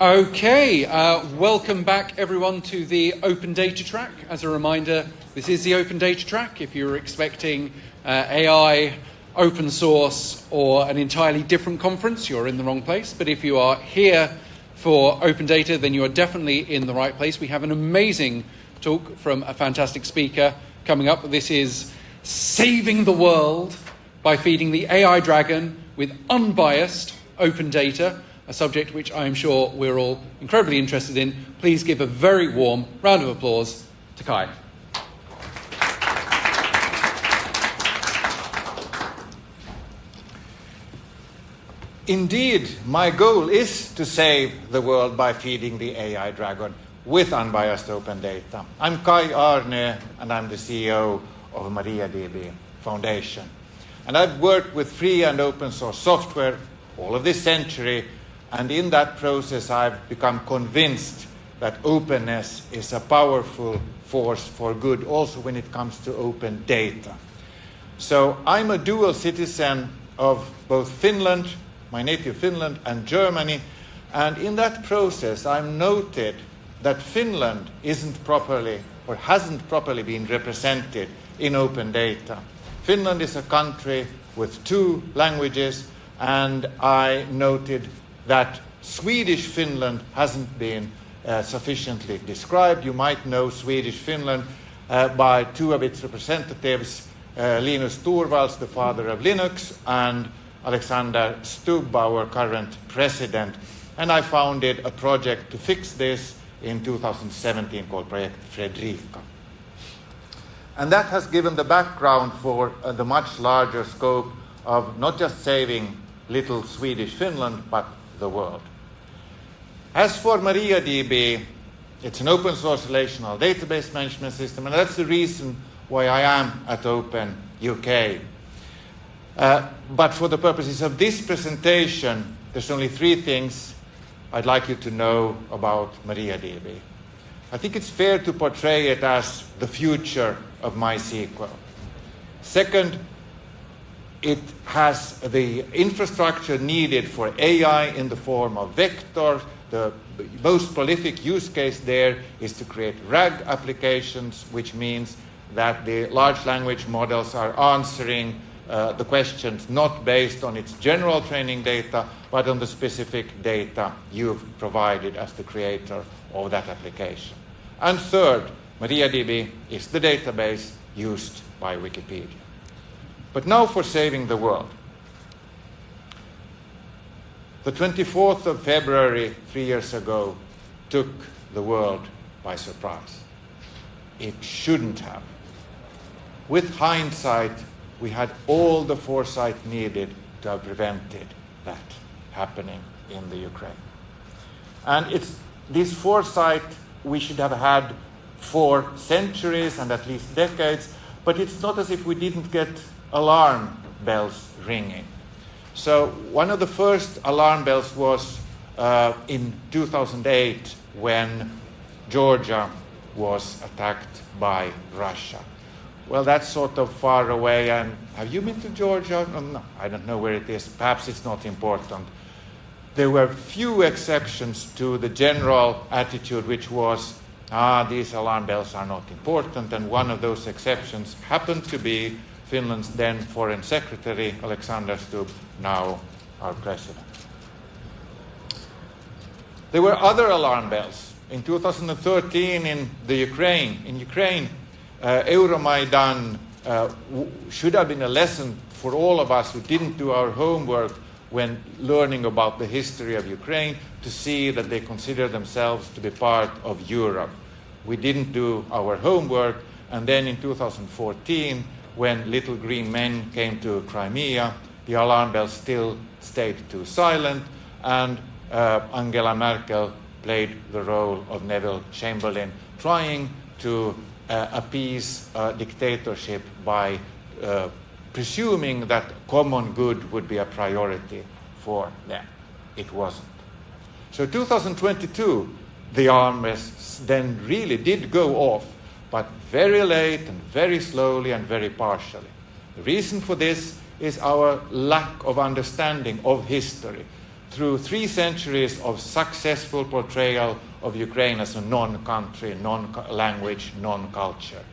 Okay, welcome back everyone to the Open Data Track. As a reminder, this is the Open Data Track. If you're expecting AI, open source, or an entirely different conference, you're in the wrong place. But if you are here for open data, then you are definitely in the right place. We have an amazing talk from a fantastic speaker coming up. This is saving the world by feeding the AI dragon with unbiased open data, a subject which I am sure we're all incredibly interested in. Please give a very warm round of applause to Kaj. Indeed, my goal is to save the world by feeding the AI dragon with unbiased open data. I'm Kaj Arno, and I'm the CEO of MariaDB Foundation. And I've worked with free and open source software all of this century, and in that process I've become convinced that openness is a powerful force for good, also when it comes to open data. So I'm a dual citizen of both Finland, my native Finland, and Germany, and in that process I've noted that Finland isn't properly or hasn't properly been represented in open data. Finland is a country with 2 languages, and I noted that Swedish Finland hasn't been sufficiently described. You might know Swedish Finland by 2 of its representatives, Linus Torvalds, the father of Linux, and Alexander Stubb, our current president. And I founded a project to fix this in 2017 called Project Fredrika. And that has given the background for the much larger scope of not just saving little Swedish Finland, but the world. As for MariaDB, it's an open source relational database management system, and that's the reason why I am at Open UK. But for the purposes of this presentation, there's only 3 things I'd like you to know about MariaDB. I think it's fair to portray it as the future of MySQL. Second, it has the infrastructure needed for AI in the form of vectors. The most prolific use case there is to create RAG applications, which means that the large language models are answering the questions not based on its general training data, but on the specific data you've provided as the creator of that application. And third, MariaDB is the database used by Wikipedia. But now for saving the world. The 24th of February, 3 years ago, took the world by surprise. It shouldn't have. With hindsight, we had all the foresight needed to have prevented that happening in the Ukraine. And it's this foresight we should have had for centuries and at least decades, but it's not as if we didn't get alarm bells ringing. So one of the first alarm bells was in 2008 when Georgia was attacked by Russia. Well, that's sort of far away, and have you been to Georgia? No, I don't know where it is. Perhaps it's not important. There were few exceptions to the general attitude, which was, these alarm bells are not important, and one of those exceptions happened to be Finland's then Foreign Secretary, Alexander Stubb, now our president. There were other alarm bells. In 2013 in Ukraine, Euromaidan should have been a lesson for all of us who didn't do our homework when learning about the history of Ukraine, to see that they consider themselves to be part of Europe. We didn't do our homework, and then in 2014, when little green men came to Crimea, the alarm bells still stayed too silent, and Angela Merkel played the role of Neville Chamberlain, trying to appease dictatorship by presuming that common good would be a priority for them. It wasn't. So 2022, the alarm bells then really did go off, but very late and very slowly and very partially. The reason for this is our lack of understanding of history. through 3 centuries of successful portrayal of Ukraine as a non-country, non-language, non-culture.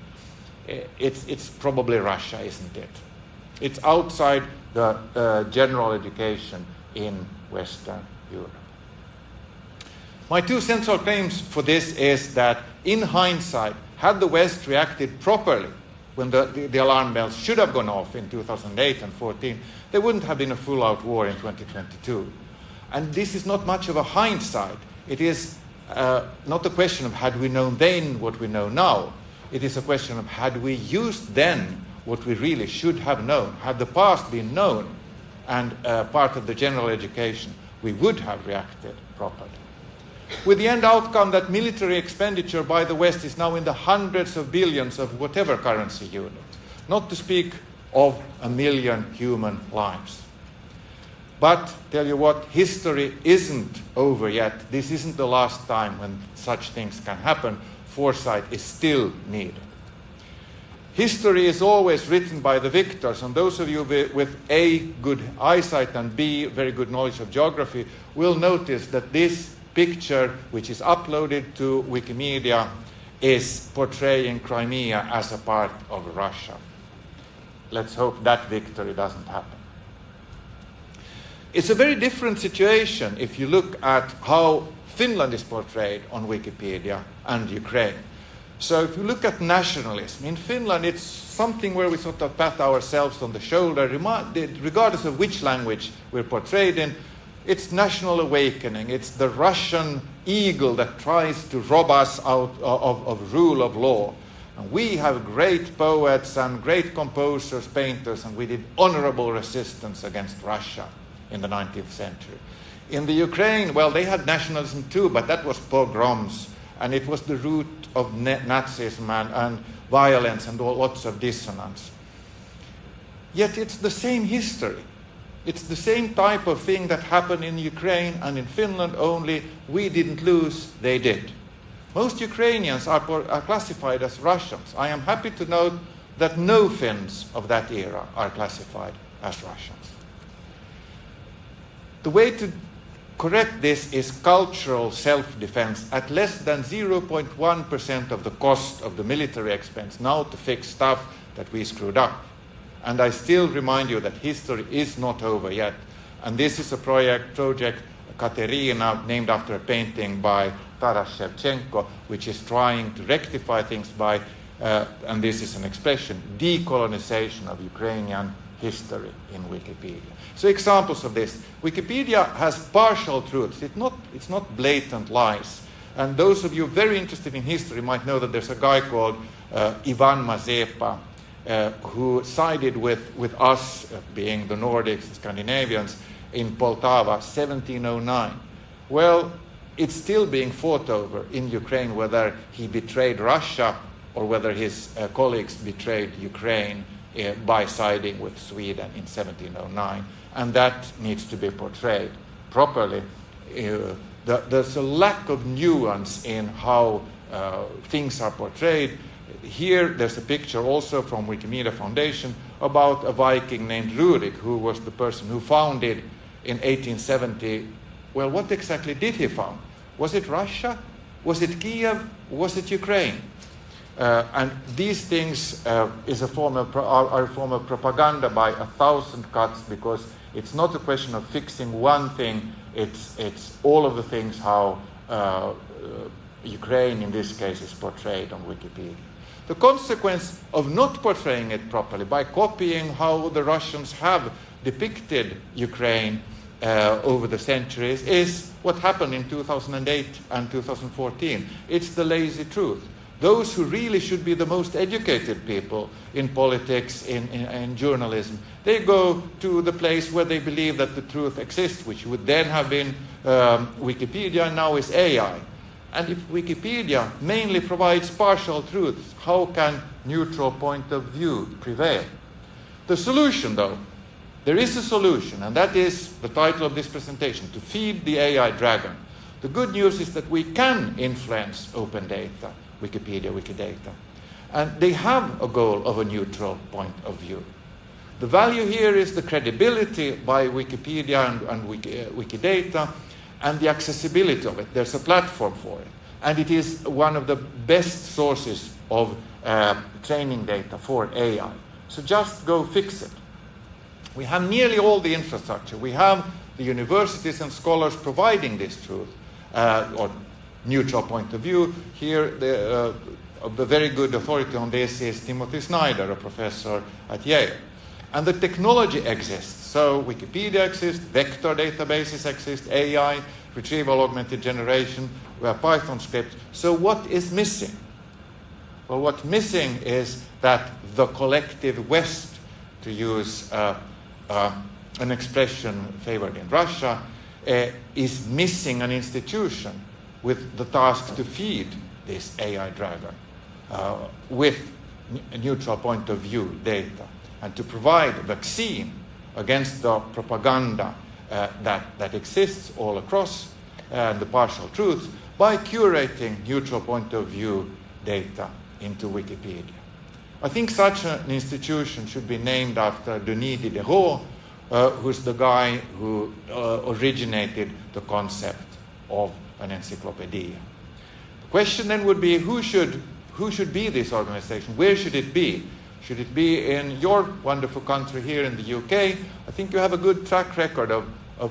It's probably Russia, isn't it? It's outside the general education in Western Europe. My 2 central claims for this is that, in hindsight, had the West reacted properly when the alarm bells should have gone off in 2008 and 2014, there wouldn't have been a full-out war in 2022. And this is not much of a hindsight. It is not a question of had we known then what we know now. It is a question of had we used then what we really should have known. Had the past been known and part of the general education, we would have reacted properly. With the end outcome that military expenditure by the West is now in the hundreds of billions of whatever currency unit, not to speak of 1 million human lives. But, tell you what, history isn't over yet. This isn't the last time when such things can happen. Foresight is still needed. History is always written by the victors, and those of you with A, good eyesight, and B, very good knowledge of geography, will notice that this picture, which is uploaded to Wikimedia, is portraying Crimea as a part of Russia. Let's hope that victory doesn't happen. It's a very different situation if you look at how Finland is portrayed on Wikipedia and Ukraine. So if you look at nationalism, in Finland it's something where we sort of pat ourselves on the shoulder, regardless of which language we're portrayed in. It's national awakening. It's the Russian eagle that tries to rob us out of rule of law. And we have great poets and great composers, painters, and we did honorable resistance against Russia in the 19th century. In the Ukraine, well, they had nationalism too, but that was pogroms, and it was the root of Nazism and violence and lots of dissonance. Yet it's the same history. It's the same type of thing that happened in Ukraine and in Finland, only we didn't lose, they did. Most Ukrainians are classified as Russians. I am happy to note that no Finns of that era are classified as Russians. The way to correct this is cultural self-defense at less than 0.1% of the cost of the military expense now to fix stuff that we screwed up. And I still remind you that history is not over yet. And this is a project Katerina, named after a painting by Taras Shevchenko, which is trying to rectify things by, and this is an expression, decolonization of Ukrainian history in Wikipedia. So examples of this. Wikipedia has partial truths. It's not blatant lies. And those of you very interested in history might know that there's a guy called Ivan Mazepa, who sided with us, being the Nordics, the Scandinavians, in Poltava, 1709. Well, it's still being fought over in Ukraine whether he betrayed Russia or whether his colleagues betrayed Ukraine by siding with Sweden in 1709. And that needs to be portrayed properly. There's a lack of nuance in how things are portrayed. Here, there's a picture also from Wikimedia Foundation about a Viking named Rurik, who was the person who founded in 1870. Well, what exactly did he found? Was it Russia? Was it Kiev? Was it Ukraine? And these things are a form of propaganda by 1,000 cuts, because it's not a question of fixing one thing, it's all of the things how Ukraine, in this case, is portrayed on Wikipedia. The consequence of not portraying it properly, by copying how the Russians have depicted Ukraine over the centuries, is what happened in 2008 and 2014. It's the lazy truth. Those who really should be the most educated people in politics, in journalism, they go to the place where they believe that the truth exists, which would then have been Wikipedia, and now is AI. And if Wikipedia mainly provides partial truths, how can neutral point of view prevail? The solution, though, there is a solution, and that is the title of this presentation, to feed the AI dragon. The good news is that we can influence open data, Wikipedia, Wikidata. And they have a goal of a neutral point of view. The value here is the credibility by Wikipedia and Wikidata, and the accessibility of it. There's a platform for it. And it is one of the best sources of training data for AI. So just go fix it. We have nearly all the infrastructure. We have the universities and scholars providing this truth, or neutral point of view. Here, the very good authority on this is Timothy Snyder, a professor at Yale. And the technology exists. So Wikipedia exists, vector databases exist, AI, retrieval augmented generation, we have Python scripts. So what is missing? Well, what's missing is that the collective West, to use an expression favored in Russia, is missing an institution with the task to feed this AI dragon with a neutral point of view data, and to provide a vaccine against the propaganda that exists all across, and the partial truths, by curating neutral point of view data into Wikipedia. I think such an institution should be named after Denis Diderot, who's the guy who originated the concept of an encyclopedia. The question then would be, who should be this organization? Where should it be? Should it be in your wonderful country here in the UK? I think you have a good track record of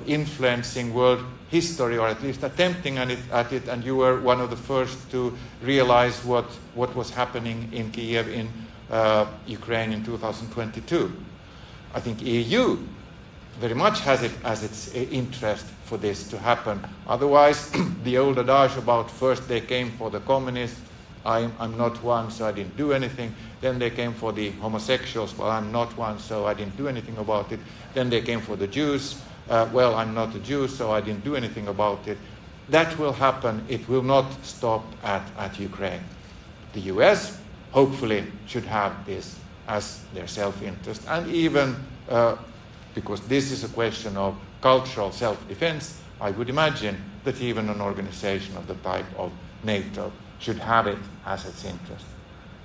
influencing world history, or at least attempting at it, and you were one of the first to realize what was happening in Kiev in Ukraine in 2022. I think EU very much has it as its interest for this to happen. Otherwise, the old adage about first they came for the communists, I'm not one, so I didn't do anything. Then they came for the homosexuals, well, I'm not one, so I didn't do anything about it. Then they came for the Jews, well, I'm not a Jew, so I didn't do anything about it. That will happen. It will not stop at Ukraine. The US, hopefully, should have this as their self-interest, and even because this is a question of cultural self-defense, I would imagine that even an organization of the type of NATO should have it as its interest.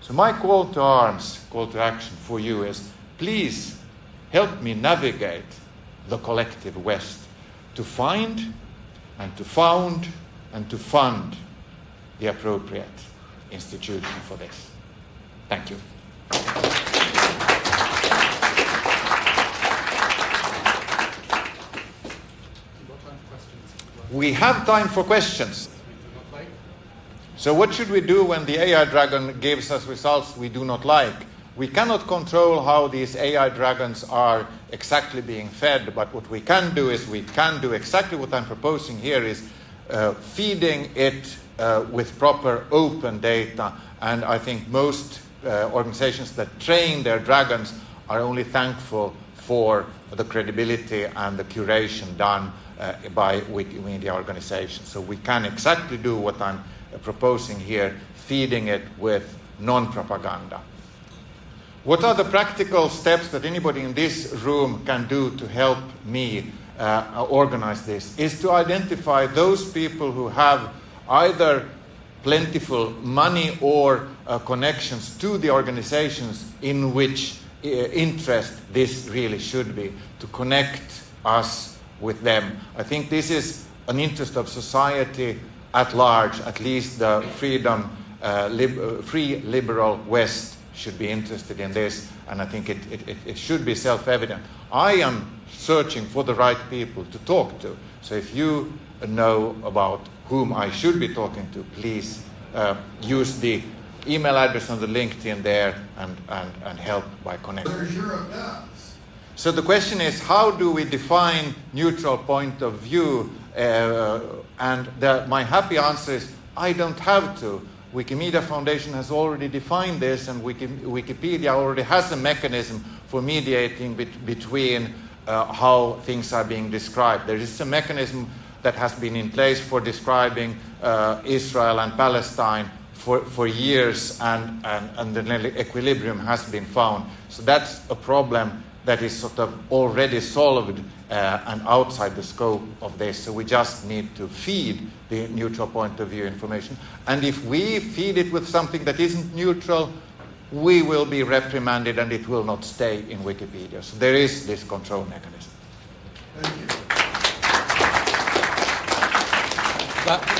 So my call to arms, call to action for you is, please help me navigate the collective West to find and to found and to fund the appropriate institution for this. Thank you. We have time for questions. So what should we do when the AI dragon gives us results we do not like? We cannot control how these AI dragons are exactly being fed, but what we can do is we can do exactly what I'm proposing here, is feeding it with proper open data. And I think most organizations that train their dragons are only thankful for the credibility and the curation done by Wikimedia organizations. So we can exactly do what I'm proposing here, feeding it with non-propaganda. What are the practical steps that anybody in this room can do to help me organize this? Is to identify those people who have either plentiful money or connections to the organizations in which interest this really should be, to connect us with them. I think this is an interest of society at large. At least the free liberal West should be interested in this, and I think it should be self-evident. I am searching for the right people to talk to, so if you know about whom I should be talking to, please use the email address on the LinkedIn there and help by connecting. So the question is, how do we define neutral point of view? And my happy answer is, I don't have to. Wikimedia Foundation has already defined this, and Wikipedia already has a mechanism for mediating between how things are being described. There is a mechanism that has been in place for describing Israel and Palestine for years, and the equilibrium has been found. So that's a problem that is sort of already solved and outside the scope of this. So we just need to feed the neutral point of view information. And if we feed it with something that isn't neutral, we will be reprimanded and it will not stay in Wikipedia. So there is this control mechanism. Thank you.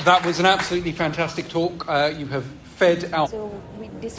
That was an absolutely fantastic talk. You have fed our... So with this